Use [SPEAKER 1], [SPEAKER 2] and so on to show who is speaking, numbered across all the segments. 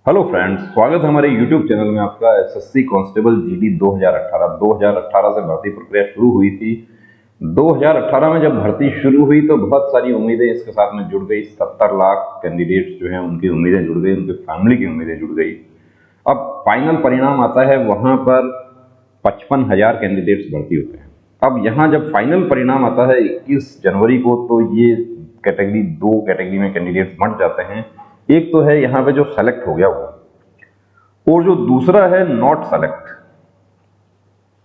[SPEAKER 1] Hello friends, स्वागत है हमारे यूट्यूब चैनल में आपका। एसएससी कांस्टेबल जीडी 2018 से भर्ती प्रक्रिया शुरू हुई थी। 2018 में जब भर्ती शुरू हुई तो बहुत सारी उम्मीदें इसके साथ में जुड़ गई। 70 लाख कैंडिडेट्स जो हैं उनकी उम्मीदें जुड़ गई, उनकी फैमिली की उम्मीदें जुड़ गई। अब फाइनल परिणाम आता है, वहां पर 55,000 कैंडिडेट्स भर्ती होते हैं। अब यहाँ जब फाइनल परिणाम आता है 21 जनवरी को, तो ये दो कैटेगरी में कैंडिडेट्स बंट जाते हैं। एक तो है यहाँ पे जो सेलेक्ट हो गया वो, और जो दूसरा है नॉट सेलेक्ट।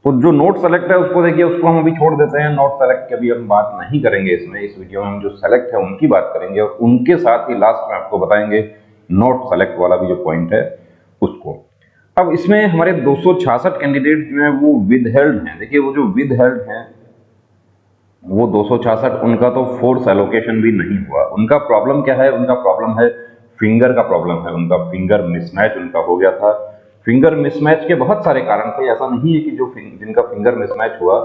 [SPEAKER 1] तो जो नॉट सेलेक्ट है उसको देखिए, उसको हम अभी छोड़ देते हैं। नॉट सेलेक्ट की अभी हम बात नहीं करेंगे इसमें, इस वीडियो में हम जो सेलेक्ट है उनकी बात करेंगे, और उनके साथ ही लास्ट में आपको बताएंगे नॉट सेलेक्ट वाला भी जो पॉइंट है उसको। अब इसमें हमारे 266 कैंडिडेट जो है वो विदहेल्ड हैं। देखिए वो जो विदहेल्ड हैं वो 266, उनका तो फोर्स एलोकेशन भी नहीं हुआ। उनका प्रॉब्लम क्या है? उनका प्रॉब्लम है फिंगर का प्रॉब्लम है। उनका फिंगर मिसमैच उनका हो गया था। फिंगर मिसमैच के बहुत सारे कारण थे। ऐसा नहीं है कि जिनका फिंगर मिसमैच हुआ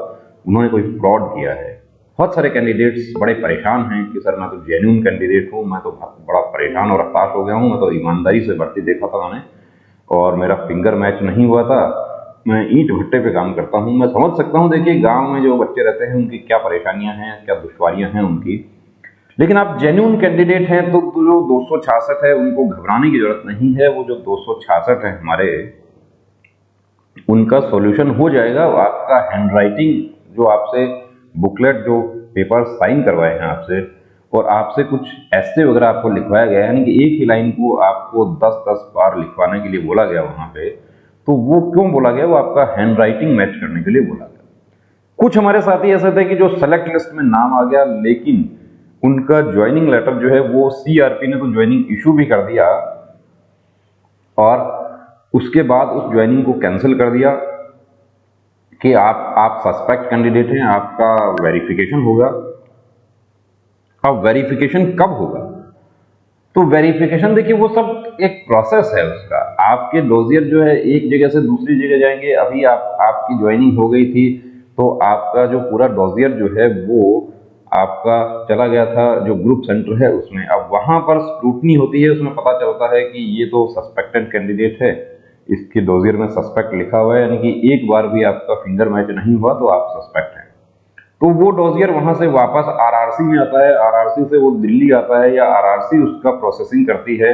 [SPEAKER 1] उन्होंने कोई फ्रॉड किया है। बहुत सारे कैंडिडेट्स बड़े परेशान हैं कि सर मैं तो जेन्युइन कैंडिडेट हूँ, मैं तो बड़ा परेशान और हताश हो गया हूँ, मैं तो ईमानदारी से भर्ती देखा था मैंने और मेरा फिंगर मैच नहीं हुआ था, मैं ईंट भट्टे पे काम करता हूँ। मैं समझ सकता हूँ, देखिए गांव में जो बच्चे रहते हैं उनकी क्या परेशानियां हैं, क्या दुश्वारियां हैं उनकी। लेकिन आप जेन्युइन कैंडिडेट हैं तो जो 266 है उनको घबराने की जरूरत नहीं है। वो जो 266 है हमारे, उनका सॉल्यूशन हो जाएगा। आपका हैंडराइटिंग जो आपसे बुकलेट, जो पेपर साइन करवाए हैं आपसे, और आपसे कुछ ऐसे वगैरह आपको लिखवाया गया है, यानी कि एक ही लाइन को आपको 10-10 बार लिखवाने के लिए बोला गया वहां पे। तो वो क्यों बोला गया? वो आपका हैंडराइटिंग मैच करने के लिए बोला गया। कुछ हमारे साथी ऐसे थे कि जो सेलेक्ट लिस्ट में नाम आ गया, लेकिन उनका ज्वाइनिंग लेटर जो है वो सीआरपी ने तो ज्वाइनिंग इशू भी कर दिया, और उसके बाद उस ज्वाइनिंग को कैंसिल कर दिया कि आप सस्पेक्ट कैंडिडेट हैं, आपका वेरिफिकेशन होगा। अब वेरिफिकेशन कब होगा? तो वेरिफिकेशन देखिए वो सब एक प्रोसेस है उसका। आपके डोजियर जो है एक जगह से दूसरी जगह जाएंगे। अभी आपकी ज्वाइनिंग हो गई थी तो आपका जो पूरा डोजियर जो है वो आपका चला गया था जो ग्रुप सेंटर है उसमें। अब वहां पर स्क्रूटनी होती है, उसमें पता चलता है कि ये तो सस्पेक्टेड कैंडिडेट है, इसके डोजियर में सस्पेक्ट लिखा हुआ है, यानी कि एक बार भी आपका फिंगर मैच नहीं हुआ तो आप सस्पेक्ट हैं। तो वो डोजियर वहां से वापस आरआरसी में आता है, आरआरसी से वो दिल्ली आता है, या आरआरसी उसका प्रोसेसिंग करती है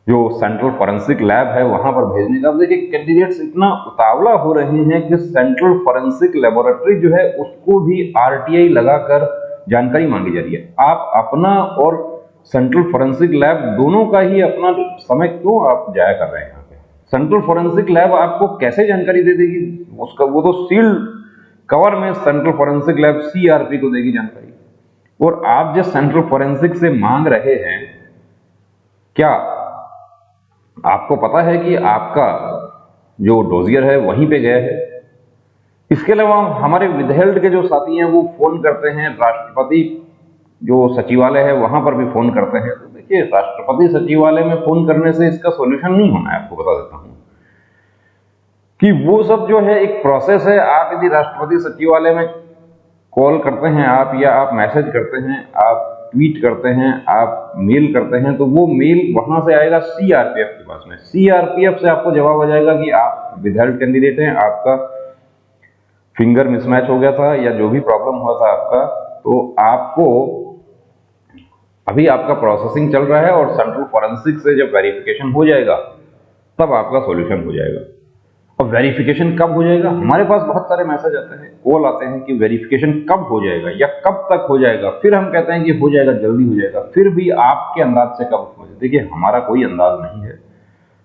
[SPEAKER 1] जो सेंट्रल फॉरेंसिक लैब है वहां पर भेजने का। अब देखिए कैंडिडेट्स इतना उतावला हो रहे हैं कि सेंट्रल फॉरेंसिक लेबोरेटरी जो है उसको भी आरटीआई लगाकर जानकारी मांगी जा रही है। आप अपना और सेंट्रल फॉरेंसिक लैब दोनों का ही अपना समय क्यों आप जाया कर रहे हैं यहाँ पे? सेंट्रल फॉरेंसिक लैब आपको कैसे जानकारी दे देगी? उसका वो तो सील्ड कवर में सेंट्रल फॉरेंसिक लैब सीआरपी को देगी जानकारी। और आप जिस सेंट्रल फॉरेंसिक से मांग रहे हैं, क्या आपको पता है कि आपका जो डोजियर है वहीं पे गया है? इसके अलावा हमारे विदहेल्ड के जो साथी हैं वो फोन करते हैं राष्ट्रपति जो सचिवालय है वहां पर भी फोन करते हैं। तो देखिए राष्ट्रपति सचिवालय में फोन करने से इसका सॉल्यूशन नहीं होना है। आपको बता देता हूं कि वो सब जो है एक प्रोसेस है। आप यदि राष्ट्रपति सचिवालय में कॉल करते हैं आप, या आप मैसेज करते हैं, आप ट्वीट करते हैं, आप मेल करते हैं, तो वो मेल वहां से आएगा सीआरपीएफ के पास में। सीआरपीएफ से आपको जवाब आ जाएगा कि आप विदहेल्ड कैंडिडेट हैं, आपका फिंगर मिसमैच हो गया था या जो भी प्रॉब्लम हुआ था आपका, तो आपको अभी आपका प्रोसेसिंग चल रहा है, और सेंट्रल फॉरेंसिक से जब वेरिफिकेशन हो जाएगा तब आपका सॉल्यूशन हो जाएगा। अब वेरिफिकेशन कब हो जाएगा? हमारे पास बहुत सारे मैसेज आते हैं, कॉल आते हैं कि वेरिफिकेशन कब हो जाएगा या कब तक हो जाएगा। फिर हम कहते हैं कि हो जाएगा, जल्दी हो जाएगा। फिर भी आपके अंदाज से कब हो जाएगा? देखिए हमारा कोई अंदाज नहीं है,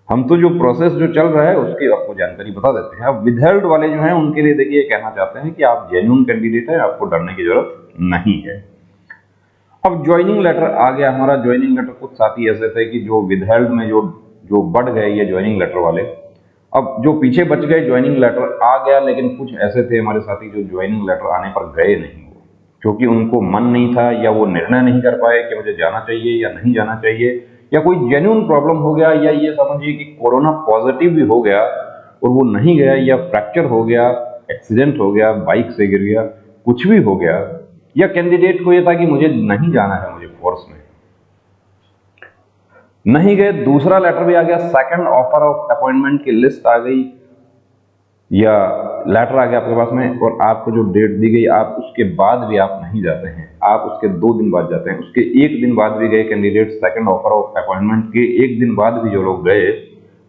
[SPEAKER 1] हम तो जो प्रोसेस जो चल रहा है उसकी आपको जानकारी बता देते हैं। अब विदहेल्ड वाले जो हैं उनके लिए देखिए कहना चाहते हैं कि आप जेन्युइन कैंडिडेट है, आपको डरने की जरूरत नहीं है। अब ज्वाइनिंग लेटर आ गया हमारा। ज्वाइनिंग लेटर, कुछ साथी ऐसे थे कि जो विदहेल्ड में जो जो बढ़ गए ये ज्वाइनिंग लेटर वाले, अब जो पीछे बच गए ज्वाइनिंग लेटर आ गया, लेकिन कुछ ऐसे थे हमारे साथी जो ज्वाइनिंग लेटर आने पर गए नहीं, वो क्योंकि उनको मन नहीं था, या वो निर्णय नहीं कर पाए कि मुझे जाना चाहिए या नहीं जाना चाहिए, या कोई जेन्युइन प्रॉब्लम हो गया, या ये समझिए कि कोरोना पॉजिटिव भी हो गया और वो नहीं गया, या फ्रैक्चर हो गया, एक्सीडेंट हो गया, बाइक से गिर गया, कुछ भी हो गया, या कैंडिडेट को ये था कि मुझे नहीं जाना है मुझे फोर्स में, नहीं गए, दूसरा लेटर भी आ गया, सेकंड ऑफर ऑफ अपॉइंटमेंट की लिस्ट आ गई या लेटर आ गया आपके पास में, और आपको जो डेट दी गई आप उसके बाद भी आप नहीं जाते हैं, आप उसके 2 दिन बाद जाते हैं, उसके 1 दिन बाद भी गए candidate, second offer of appointment के 1 दिन बाद भी जो लोग गए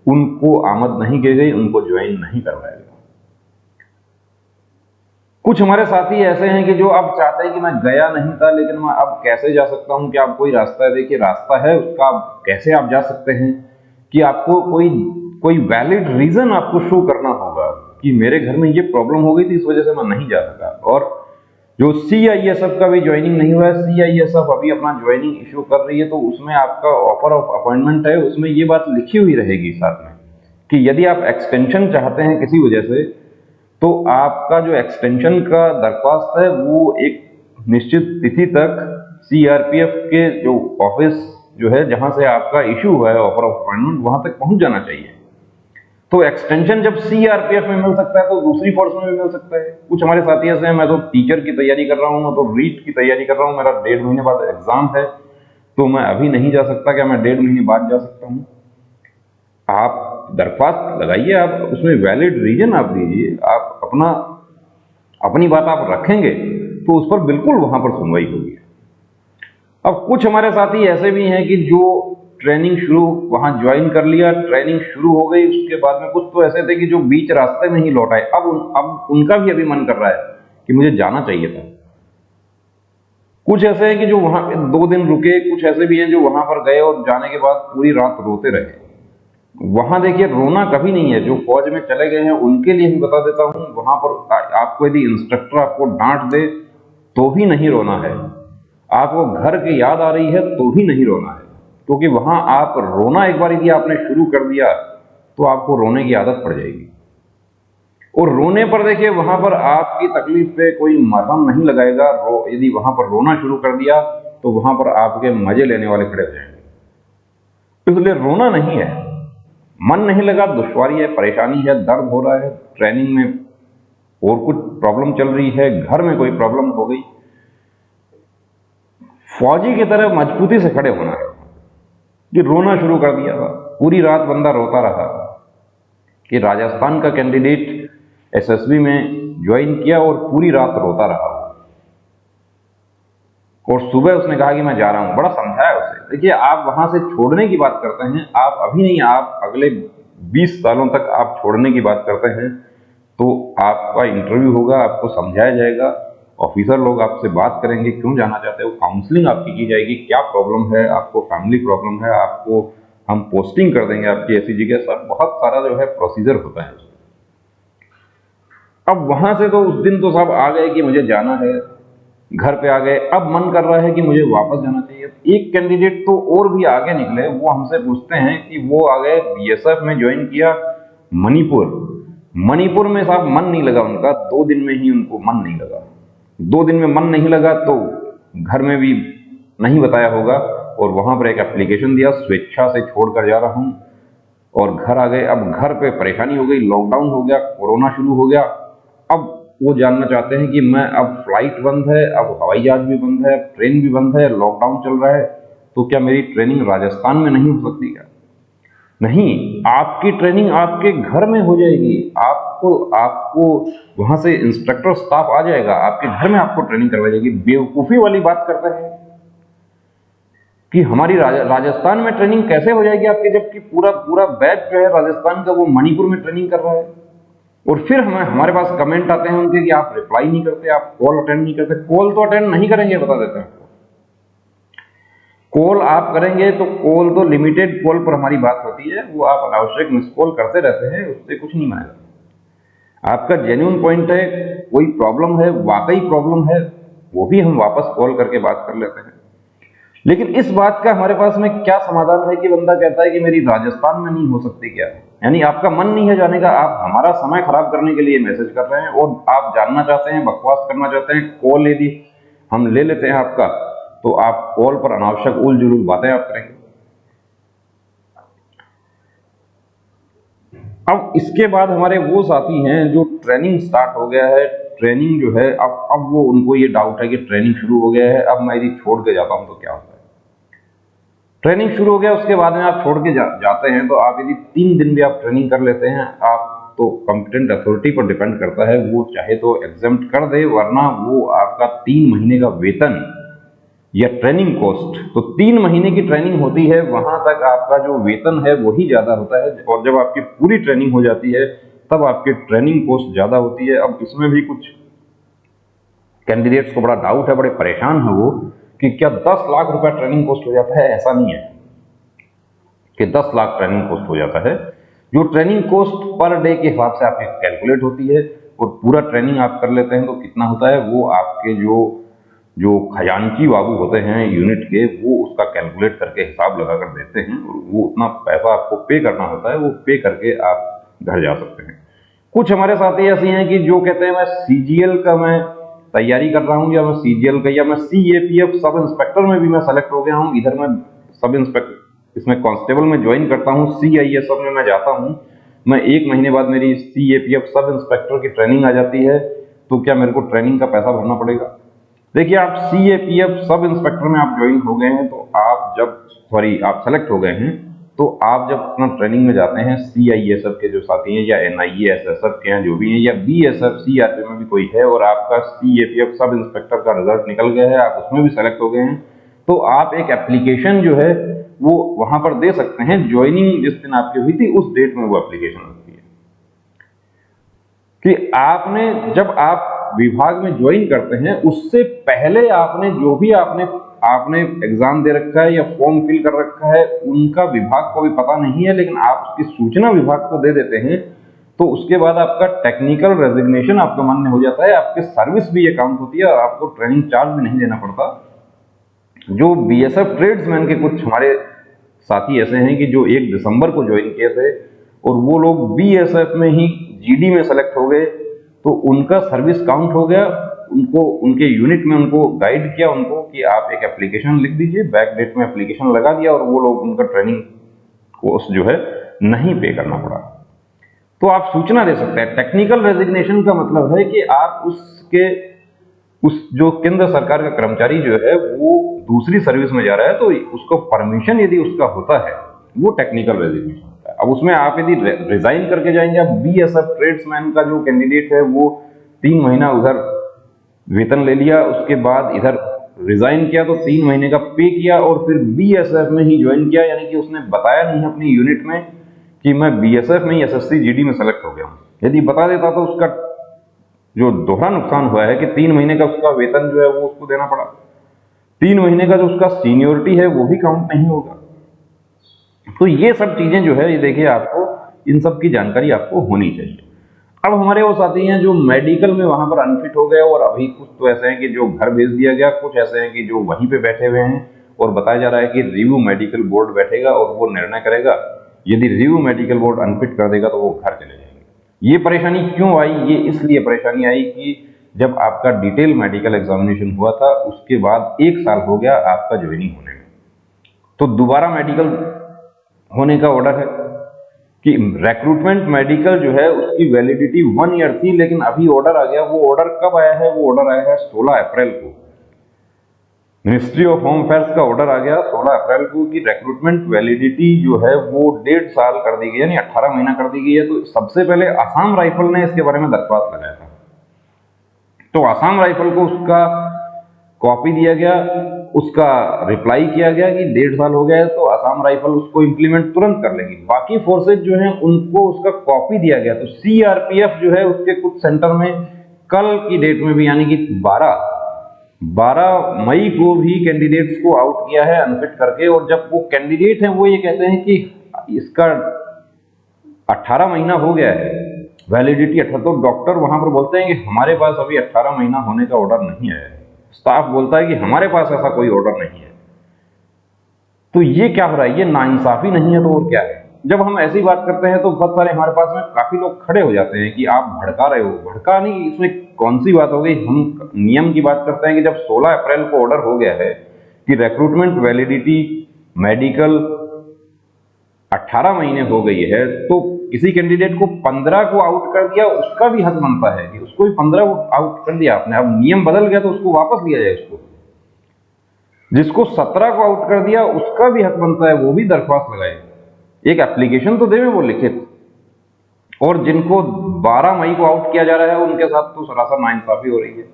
[SPEAKER 1] उनको आमद नहीं की गई, उनको ज्वाइन नहीं करवाया गया। कुछ हमारे साथी ऐसे हैं कि जो अब चाहते हैं कि मैं गया नहीं था लेकिन मैं अब कैसे जा सकता हूं, क्या आप कोई रास्ता है? देखिए रास्ता है उसका, कैसे आप जा सकते हैं कि आपको कोई कोई वैलिड रीजन आपको शो करना होगा कि मेरे घर में ये प्रॉब्लम हो गई थी इस वजह से मैं नहीं जा सका। और जो CISF का भी ज्वाइनिंग नहीं हुआ है, CISF अभी अपना ज्वाइनिंग इशू कर रही है, तो उसमें आपका ऑफर ऑफ अपॉइंटमेंट है, उसमें ये बात लिखी हुई रहेगी साथ में कि यदि आप एक्सटेंशन चाहते हैं किसी वजह से, तो आपका जो एक्सटेंशन का दरख्वास्त है वो एक निश्चित तिथि तक CRPF के जो ऑफिस जो है जहां से आपका इशू हुआ है ऑफर ऑफ अपॉइंटमेंट, वहां तक पहुंच जाना चाहिए। तो एक्सटेंशन जब CRPF में मिल सकता है तो दूसरी फोर्स में भी मिल सकता है। कुछ हमारे साथी ऐसे हैं, मैं तो टीचर की तैयारी कर रहा हूँ, मैं तो रीट की तैयारी कर रहा हूँ, मेरा 1.5 महीने बाद एग्जाम है, तो मैं अभी नहीं जा सकता, क्या मैं 1.5 महीने बाद जा सकता हूँ? आप दरख्वास्त लगाइए, आप उसमें वैलिड रीजन आप दीजिए, आप अपनी बात आप रखेंगे तो उस पर बिल्कुल वहां पर सुनवाई होगी। अब कुछ हमारे साथी ऐसे भी हैं कि जो ट्रेनिंग शुरू वहां ज्वाइन कर लिया, ट्रेनिंग शुरू हो गई, उसके बाद में कुछ तो ऐसे थे कि जो बीच रास्ते में ही लौट आए, अब उनका भी अभी मन कर रहा है कि मुझे जाना चाहिए था। कुछ ऐसे हैं कि जो वहां पे 2 दिन रुके, कुछ ऐसे भी हैं जो वहां पर गए और जाने के बाद पूरी रात रोते रहे। वहां देखिए रोना कभी नहीं है, जो फौज में चले गए हैं उनके लिए भी बता देता हूं, वहां पर आपको यदि इंस्ट्रक्टर आपको डांट दे तो भी नहीं रोना है, आपको घर की याद आ रही है तो भी नहीं रोना है, क्योंकि वहां आप रोना एक बार यदि आपने शुरू कर दिया तो आपको रोने की आदत पड़ जाएगी। और रोने पर देखिए वहां पर आपकी तकलीफ पे कोई मरहम नहीं लगाएगा, यदि वहां पर रोना शुरू कर दिया तो वहां पर आपके मजे लेने वाले खड़े हो जाएंगे। इसलिए रोना नहीं है, मन नहीं लगा, दुश्वारी है, परेशानी है, दर्द हो रहा है, ट्रेनिंग में और कुछ प्रॉब्लम चल रही है, घर में कोई प्रॉब्लम हो गई, फौजी की तरह मजबूती से खड़े होना है। कि रोना शुरू कर दिया था, पूरी रात बंदा रोता रहा कि राजस्थान का कैंडिडेट SSB में ज्वाइन किया और पूरी रात रोता रहा, और सुबह उसने कहा कि मैं जा रहा हूं। बड़ा समझाया उसे। देखिए आप वहां से छोड़ने की बात करते हैं, आप अभी नहीं, आप अगले 20 सालों तक आप छोड़ने की बात करते हैं, तो आपका इंटरव्यू होगा, आपको समझाया जाएगा, ऑफिसर लोग आपसे बात करेंगे क्यों जाना चाहते हो, काउंसलिंग आपकी की जाएगी, क्या प्रॉब्लम है, आपको फैमिली प्रॉब्लम है, आपको हम पोस्टिंग कर देंगे आपकी ऐसी जगह, सर बहुत सारा जो है प्रोसीजर होता है। अब वहां से तो उस दिन तो सब आ गए कि मुझे जाना है, घर पे आ गए, अब मन कर रहा है कि मुझे वापस जाना चाहिए। एक कैंडिडेट तो और भी आगे निकले, वो हमसे पूछते हैं कि वो आ गए BSF में ज्वाइन किया मणिपुर में साहब मन नहीं लगा उनका, 2 दिन में ही उनको मन नहीं लगा, 2 दिन में मन नहीं लगा तो घर में भी नहीं बताया होगा, और वहां पर एक एप्लीकेशन दिया, स्वेच्छा से छोड़कर जा रहा हूं, और घर आ गए। अब घर पे परेशानी हो गई, लॉकडाउन हो गया, कोरोना शुरू हो गया, अब वो जानना चाहते हैं कि मैं अब फ्लाइट बंद है, अब हवाई जहाज भी बंद है, ट्रेन भी बंद है, लॉकडाउन चल रहा है, तो क्या मेरी ट्रेनिंग राजस्थान में नहीं हो सकती क्या? नहीं, आपकी ट्रेनिंग आपके घर में हो जाएगी, आपको वहां से इंस्ट्रक्टर स्टाफ आ जाएगा, आपके घर में आपको ट्रेनिंग करवाई जाएगी। बेवकूफी वाली बात करते हैं कि हमारी राजस्थान में ट्रेनिंग कैसे हो जाएगी आपकी, जबकि पूरा पूरा बैच जो है राजस्थान का वो मणिपुर में ट्रेनिंग कर रहा है। और फिर हमारे पास कमेंट आते हैं उनके कि आप रिप्लाई नहीं करते, आप कॉल अटेंड नहीं करते। कॉल तो अटेंड नहीं करेंगे, बता देते हैं। कॉल आप करेंगे तो कॉल तो लिमिटेड कॉल पर हमारी बात होती है, वो आप अनावश्यक मिस कॉल करते रहते हैं, उससे कुछ नहीं मानेगा। आपका जेन्युइन पॉइंट है, कोई प्रॉब्लम है, वाकई प्रॉब्लम है, वो भी हम वापस कॉल करके बात कर लेते हैं। लेकिन इस बात का हमारे पास में क्या समाधान है कि बंदा कहता है कि मेरी राजस्थान में नहीं हो सकती क्या? यानी आपका मन नहीं है जाने का, आप हमारा समय खराब करने के लिए मैसेज कर रहे हैं, और आप जानना चाहते हैं, बकवास करना चाहते हैं। कॉल यदि हम ले लेते हैं आपका, तो आप कॉल पर अनावश्यक उल जुलूल बातें आप करेंगे। अब इसके बाद हमारे वो साथी हैं जो ट्रेनिंग स्टार्ट हो गया है, ट्रेनिंग जो है अब वो उनको ये डाउट है कि ट्रेनिंग शुरू हो गया है, अब मैं यदि छोड़ के जाता हूं तो क्या होता है। ट्रेनिंग शुरू हो गया, उसके बाद में आप छोड़ के जाते हैं, तो आप यदि 3 दिन भी आप ट्रेनिंग कर लेते हैं, आप तो कॉम्पिटेंट अथॉरिटी पर डिपेंड करता है, वो चाहे तो एग्जेम्प्ट कर दे, वरना वो आपका 3 महीने का वेतन या ट्रेनिंग कॉस्ट, तो 3 महीने की ट्रेनिंग होती है, वहां तक आपका जो वेतन है वही ज्यादा होता है, और जब आपकी पूरी ट्रेनिंग हो जाती है तब आपकी ट्रेनिंग कॉस्ट ज्यादा होती है। अब इसमें भी कुछ कैंडिडेट्स को बड़ा डाउट है, बड़े परेशान है वो, कि क्या 10 लाख रुपया ट्रेनिंग कॉस्ट हो जाता है? ऐसा नहीं है कि 10 लाख ट्रेनिंग कॉस्ट हो जाता है। जो ट्रेनिंग कॉस्ट पर डे के हिसाब से आपकी कैलकुलेट होती है, और पूरा ट्रेनिंग आप कर लेते हैं तो कितना होता है, वो आपके जो जो खजांची बाबू होते हैं यूनिट के, वो उसका कैलकुलेट करके हिसाब लगा कर देते हैं, और वो उतना पैसा आपको पे करना होता है, वो पे करके आप घर जा सकते हैं। कुछ हमारे साथी ऐसे हैं कि जो कहते हैं मैं सीजीएल का मैं तैयारी कर रहा हूं, या मैं सीजीएल का या मैं सीएपीएफ सब इंस्पेक्टर में भी मैं सेलेक्ट हो गया हूं, इधर मैं सब इंस्पेक्टर इसमें कांस्टेबल में ज्वाइन करता हूं, सीआईएसएफ में मैं जाता हूं, मैं 1 महीने बाद मेरी सीएपीएफ सब इंस्पेक्टर की ट्रेनिंग आ जाती है, तो क्या मेरे को ट्रेनिंग का पैसा भरना पड़ेगा? देखिए, आप सीएपीएफ सब इंस्पेक्टर में आप ज्वाइन हो गए हैं, तो आप सेलेक्ट हो गए हैं, तो आप जब अपना ट्रेनिंग में जाते हैं, सीआईएसएफ के जो साथी हैं, या एनआईए एसएसएफ के हैं जो भी हैं, या बीएसएफ सीआरपी में भी कोई है, और आपका सीएपीएफ सब इंस्पेक्टर का रिजल्ट निकल गया है, आप उसमें भी सेलेक्ट हो गए हैं, तो आप एक एप्लीकेशन जो है वो वहां पर दे सकते हैं। ज्वाइनिंग जिस दिन आपकी हुई थी उस डेट में वो एप्लीकेशन लगती है, कि आपने जब आप विभाग में ज्वाइन करते हैं उससे पहले आपने जो भी आपने एग्जाम दे रखा है या फॉर्म फिल कर रखा है, उनका विभाग को भी पता नहीं है, लेकिन आप उसकी सूचना विभाग को दे देते हैं, तो उसके बाद आपका टेक्निकल रेजिग्नेशन आपका मान्य हो जाता है, आपकी सर्विस भी ये काउंट होती है, और आपको ट्रेनिंग चार्ज भी नहीं देना पड़ता। जो बीएसएफ ट्रेड्समैन के कुछ हमारे साथी ऐसे हैं कि जो 1 दिसंबर को ज्वाइन किए थे, और वो लोग बीएसएफ में ही जीडी में सेलेक्ट हो गए, तो उनका सर्विस काउंट हो गया, उनको उनके यूनिट में उनको गाइड किया उनको कि आप एक एप्लीकेशन लिख दीजिए, बैक डेट में एप्लीकेशन लगा दिया, और वो लोग उनका ट्रेनिंग कोर्स जो है नहीं पे करना पड़ा। तो आप सूचना दे सकते हैं। टेक्निकल रेजिग्नेशन का मतलब है कि आप उस जो केंद्र सरकार का कर्मचारी जो है वो दूसरी सर्विस में जा रहा है, तो उसको परमिशन यदि उसका होता है, वो टेक्निकल रेजिग्नेशन होता है। अब उसमें आप यदि रिजाइन करके जाएंगे, अब बीएसएफ ट्रेड्समैन का जो कैंडिडेट है वो 3 महीना उधर वेतन ले लिया, उसके बाद इधर रिजाइन किया, तो 3 महीने का पे किया, और फिर बीएसएफ में ही ज्वाइन किया, यानी कि उसने बताया नहीं अपनी यूनिट में कि मैं बीएसएफ में ही एसएससी जीडी में सेलेक्ट हो गया हूं। यदि बता देता तो उसका जो दोहरा नुकसान हुआ है कि 3 महीने का उसका वेतन जो है वो उसको देना पड़ा, 3 महीने का जो उसका सीनियोरिटी है वो भी काउंट नहीं होगा। तो ये सब चीजें जो है, ये देखिए, आपको इन सब की जानकारी आपको होनी चाहिए। अब हमारे वो साथी हैं जो मेडिकल में वहां पर अनफिट हो गए, और अभी कुछ तो ऐसे हैं कि जो घर भेज दिया गया, कुछ ऐसे हैं कि जो वहीं पे बैठे हुए हैं, और बताया जा रहा है कि रिव्यू मेडिकल बोर्ड बैठेगा और वो निर्णय करेगा, यदि रिव्यू मेडिकल बोर्ड अनफिट कर देगा तो वो घर चले जाएंगे। ये परेशानी क्यों आई? ये इसलिए परेशानी आई कि जब आपका डिटेल मेडिकल एग्जामिनेशन हुआ था, उसके बाद 1 साल हो गया आपका ज्वाइनिंग होने में, तो दोबारा मेडिकल होने का ऑर्डर है कि रिक्रूटमेंट मेडिकल जो है उसकी वैलिडिटी 1 ईयर थी, लेकिन अभी ऑर्डर आ गया। वो ऑर्डर कब आया है? वो ऑर्डर आया है 16 अप्रैल को। मिनिस्ट्री ऑफ होम अफेयर्स का ऑर्डर आ गया 16 अप्रैल को कि रिक्रूटमेंट वैलिडिटी जो है वो 1.5 साल कर दी गई, यानी 18 महीना कर दी गई है। तो सबसे पहले असम राइफल ने इसके बारे में दरख्वास्त लगाया था, तो असम राइफल को उसका कॉपी दिया गया, उसका रिप्लाई किया गया कि 1.5 साल हो गया है, तो असम राइफल उसको इंप्लीमेंट तुरंत कर लेगी। बाकी फोर्सेज जो हैं उनको उसका कॉपी दिया गया, तो सीआरपीएफ जो है उसके कुछ सेंटर में कल की डेट में भी, यानी कि 12 मई को भी कैंडिडेट्स को आउट किया है अनफिट करके। और जब वो कैंडिडेट हैं वो ये कहते हैं कि इसका 18 महीना हो गया है, वैलिडिटी 18, तो डॉक्टर वहां पर बोलते हैं कि हमारे पास अभी 18 महीना होने का ऑर्डर नहीं है। स्टाफ बोलता है कि हमारे पास ऐसा कोई ऑर्डर नहीं है। तो ये क्या हो रहा है? ये नाइंसाफी नहीं है तो और क्या है? जब हम ऐसी बात करते हैं तो बहुत सारे हमारे पास में काफी लोग खड़े हो जाते हैं कि आप भड़का रहे हो। भड़का नहीं, इसमें कौन सी बात हो गई? हम नियम की बात करते हैं कि जब 16 अप्रैल को ऑर्डर हो गया है कि रिक्रूटमेंट वैलिडिटी मेडिकल 18 महीने हो गई है, तो किसी कैंडिडेट को 15 को आउट कर दिया, उसका भी हक बनता है कि उसको भी 15 को आउट कर दिया आपने। अब नियम बदल गया तो उसको वापस लिया जाए उसको। जिसको 17 को आउट कर दिया उसका भी हक बनता है वो भी दरख्वास्त लगाए, एक एप्लीकेशन तो देवे वो लिखित। और जिनको 12 मई को आउट किया जा रहा है उनके साथ तो सरासर नाइंसाफी हो रही है।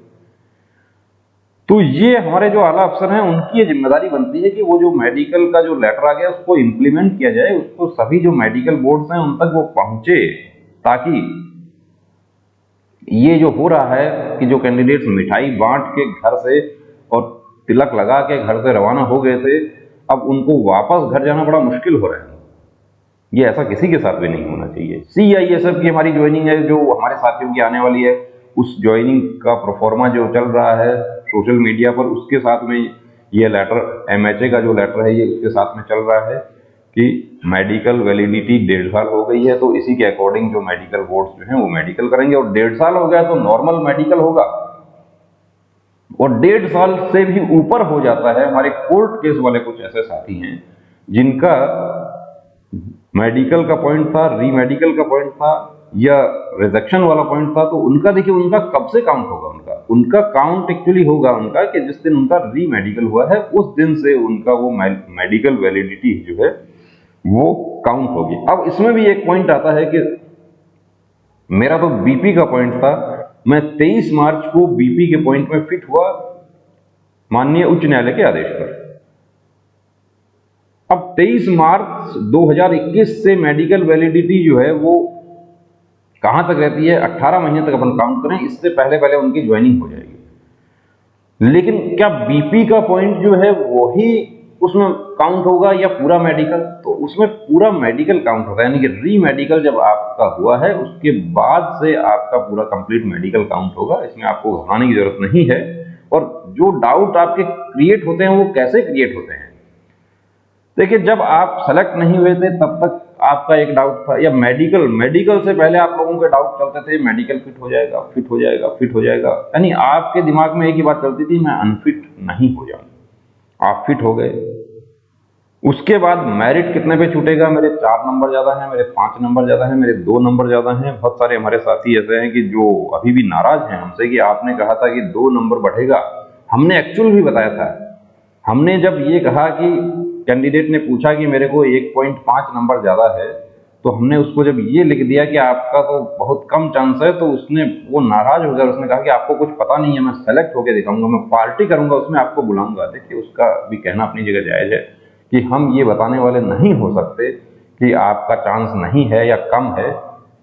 [SPEAKER 1] तो ये हमारे जो आला अफसर हैं उनकी ये जिम्मेदारी बनती है कि वो जो मेडिकल का जो लेटर आ गया उसको इम्प्लीमेंट किया जाए, उसको सभी जो मेडिकल बोर्ड्स हैं उन तक वो पहुंचे, ताकि ये जो हो रहा है कि जो कैंडिडेट्स मिठाई बांट के घर से और तिलक लगा के घर से रवाना हो गए थे, अब उनको वापस घर जाना बड़ा मुश्किल हो रहा है। ये ऐसा किसी के साथ भी नहीं होना चाहिए। CISF की हमारी ज्वाइनिंग है जो हमारे साथियों की आने वाली है, उस ज्वाइनिंग का प्रोफॉर्मा जो चल रहा है सोशल मीडिया पर, उसके साथ में ये लेटर MHA का जो लेटर है ये उसके साथ में चल रहा है कि मेडिकल वैलिडिटी 1.5 साल हो गई है, तो इसी के अकॉर्डिंग जो मेडिकल बोर्ड्स जो हैं वो मेडिकल करेंगे। और 1.5 साल हो गया तो नॉर्मल मेडिकल होगा, और 1.5 साल से भी ऊपर हो जाता है। हमारे कोर्ट केस वाले कुछ ऐसे साथी हैं जिनका मेडिकल का पॉइंट था, रीमेडिकल का पॉइंट था या रिजेक्शन वाला पॉइंट था, तो उनका देखिए उनका कब से काउंट होगा, उनका काउंट एक्चुअली होगा उनका कि जिस दिन उनका रीमेडिकल हुआ है उस दिन से उनका वो मेडिकल वैलिडिटी जो है वो काउंट होगी। अब इसमें भी एक पॉइंट आता है कि मेरा तो BP का पॉइंट था, मैं 23 मार्च को BP के पॉइंट में फिट हुआ माननीय उच्च न्यायालय के आदेश पर। अब 23 मार्च 2021 से मेडिकल वैलिडिटी जो है वो कहां तक रहती है, 18 महीने तक अपन काउंट करें, इससे पहले पहले उनकी ज्वाइनिंग हो जाएगी। लेकिन क्या BP का पॉइंट जो है वही उसमें काउंट होगा या पूरा मेडिकल? तो उसमें पूरा मेडिकल काउंट होगा, यानी कि रीमेडिकल जब आपका हुआ है उसके बाद से आपका पूरा कंप्लीट मेडिकल काउंट होगा। इसमें आपको घबराने की जरूरत नहीं है। और जो डाउट आपके क्रिएट होते हैं वो कैसे क्रिएट होते हैं, देखिए जब आप सेलेक्ट नहीं हुए थे तब तक आपका एक डाउट था, या मेडिकल से पहले आप लोगों के डाउट चलते थे मेडिकल फिट हो जाएगा, फिट हो जाएगा, फिट हो जाएगा, यानी आपके दिमाग में एक ही बात चलती थी मैं अनफिट नहीं हो जाऊं। आप फिट हो गए, उसके बाद मेरिट कितने पे छूटेगा, मेरे 4 नंबर ज्यादा हैं, मेरे 5 नंबर ज्यादा हैं, मेरे 2 नंबर ज्यादा हैं। बहुत सारे हमारे साथी ऐसे हैं कि जो अभी भी नाराज हैं हमसे कि आपने कहा था कि 2 नंबर बढ़ेगा। हमने एक्चुअल भी बताया था, हमने जब ये कहा कि कैंडिडेट ने पूछा कि मेरे को 1.5 नंबर ज्यादा है, तो हमने उसको जब ये लिख दिया कि आपका तो बहुत कम चांस है, तो उसने वो नाराज हो गया, उसने कहा कि आपको कुछ पता नहीं है, मैं सेलेक्ट होकर दिखाऊंगा, मैं पार्टी करूंगा उसमें आपको बुलाऊंगा। देखिए उसका भी कहना अपनी जगह जायज है कि हम ये बताने वाले नहीं हो सकते कि आपका चांस नहीं है या कम है।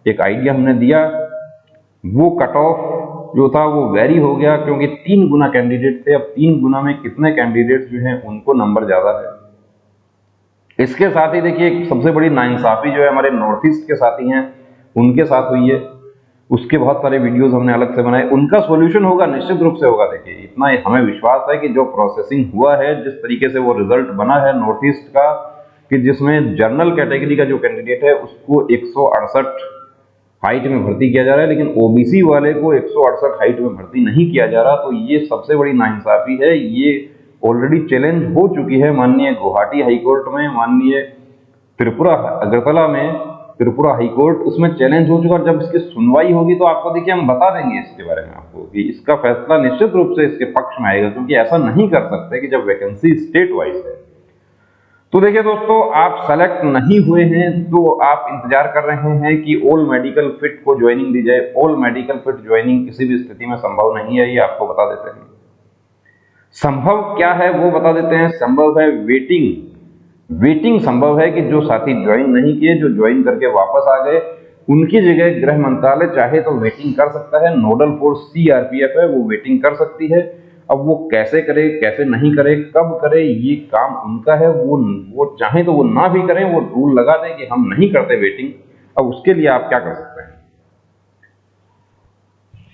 [SPEAKER 1] एक आइडिया हमने दिया, वो कट ऑफ जो था वो वेरी हो गया क्योंकि 3 गुना कैंडिडेट थे। अब 3 गुना में कितने कैंडिडेट जो हैं उनको नंबर ज्यादा है। इसके साथ ही देखिए एक सबसे बड़ी नाइंसाफी जो है हमारे नॉर्थ ईस्ट के साथी हैं उनके साथ हुई है, उसके बहुत सारे वीडियोस हमने अलग से बनाए, उनका सॉल्यूशन होगा, निश्चित रूप से होगा। देखिए इतना हमें विश्वास है कि जो प्रोसेसिंग हुआ है, जिस तरीके से वो रिजल्ट बना है नॉर्थ ईस्ट का, कि जिसमें जनरल कैटेगरी का जो कैंडिडेट है उसको 168 हाइट में भर्ती किया जा रहा है, लेकिन OBC वाले को 168 हाइट में भर्ती नहीं किया जा रहा, तो ये सबसे बड़ी नाइंसाफी है। ये ऑलरेडी चैलेंज हो चुकी है माननीय गुवाहाटी हाईकोर्ट में, माननीय त्रिपुरा अगरतला में त्रिपुरा हाईकोर्ट, उसमें चैलेंज हो चुका। जब इसकी सुनवाई होगी तो आपको देखिए हम बता देंगे इसके बारे में आपको कि इसका फैसला निश्चित रूप से इसके पक्ष में आएगा, क्योंकि ऐसा नहीं कर सकते कि जब वैकेंसी स्टेट वाइज है। तो देखिए दोस्तों, आप सेलेक्ट नहीं हुए हैं तो आप इंतजार कर रहे हैं कि ऑल मेडिकल फिट को ज्वाइनिंग दी जाए। ऑल मेडिकल फिट ज्वाइनिंग किसी भी स्थिति में संभव नहीं है, ये आपको बता देते हैं। संभव क्या है वो बता देते हैं। संभव है वेटिंग संभव है कि जो साथी ज्वाइन नहीं किए, जो ज्वाइन करके वापस आ गए, उनकी जगह गृह मंत्रालय चाहे तो वेटिंग कर सकता है। नोडल फोर्स CRPF है, वो वेटिंग कर सकती है। अब वो कैसे करे, कैसे नहीं करे, कब करे, ये काम उनका है। वो चाहे तो वो ना भी करें, वो रूल लगा दें कि हम नहीं करते वेटिंग। अब उसके लिए आप क्या कर सकते हैं,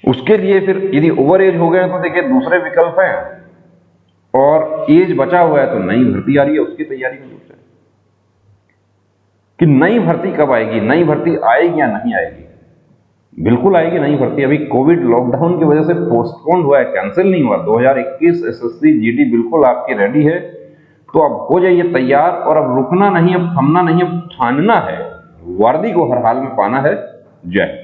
[SPEAKER 1] उसके लिए फिर यदि ओवर एज हो गए तो देखिए दूसरे विकल्प हैं, और एज बचा हुआ है तो नई भर्ती आ रही है, उसकी तैयारी में जुट जाए। कि नई भर्ती कब आएगी, नई भर्ती आएगी या नहीं आएगी? बिल्कुल आएगी नई भर्ती। अभी कोविड लॉकडाउन की वजह से पोस्टपोन हुआ है, कैंसिल नहीं हुआ। 2021 SSC GD बिल्कुल आपकी रेडी है, तो अब हो जाइए तैयार। और अब रुकना नहीं, अब थमना नहीं, अब ठानना है, वर्दी को हर हाल में पाना है। जय